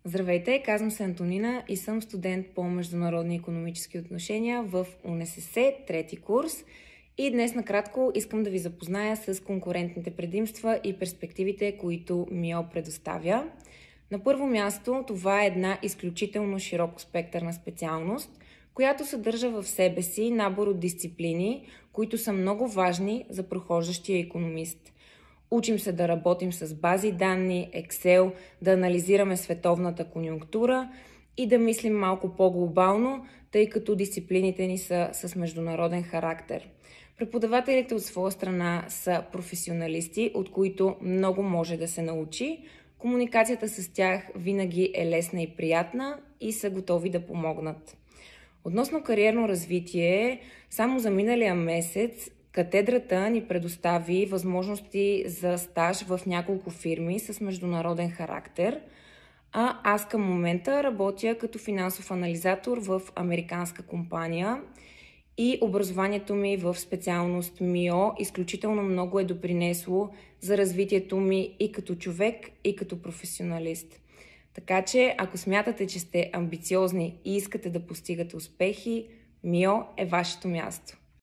Здравейте, казвам се Антонина и съм студент по международни икономически отношения в УНСС, трети курс. И днес накратко искам да ви запозная с конкурентните предимства и перспективите, които МИО предоставя. На първо място, това е една изключително широко спектърна специалност, която съдържа в себе си набор от дисциплини, които са много важни за прохождащия икономист. Учим се да работим с бази данни, Excel, да анализираме световната конюнктура и да мислим малко по-глобално, тъй като дисциплините ни са с международен характер. Преподавателите от своя страна са професионалисти, от които много може да се научи. Комуникацията с тях винаги е лесна и приятна и са готови да помогнат. Относно кариерно развитие, само за миналия месец катедрата ни предостави възможности за стаж в няколко фирми с международен характер, а аз към момента работя като финансов анализатор в американска компания и образованието ми в специалност МИО изключително много е допринесло за развитието ми и като човек, и като професионалист. Така че, ако смятате, че сте амбициозни и искате да постигате успехи, МИО е вашето място.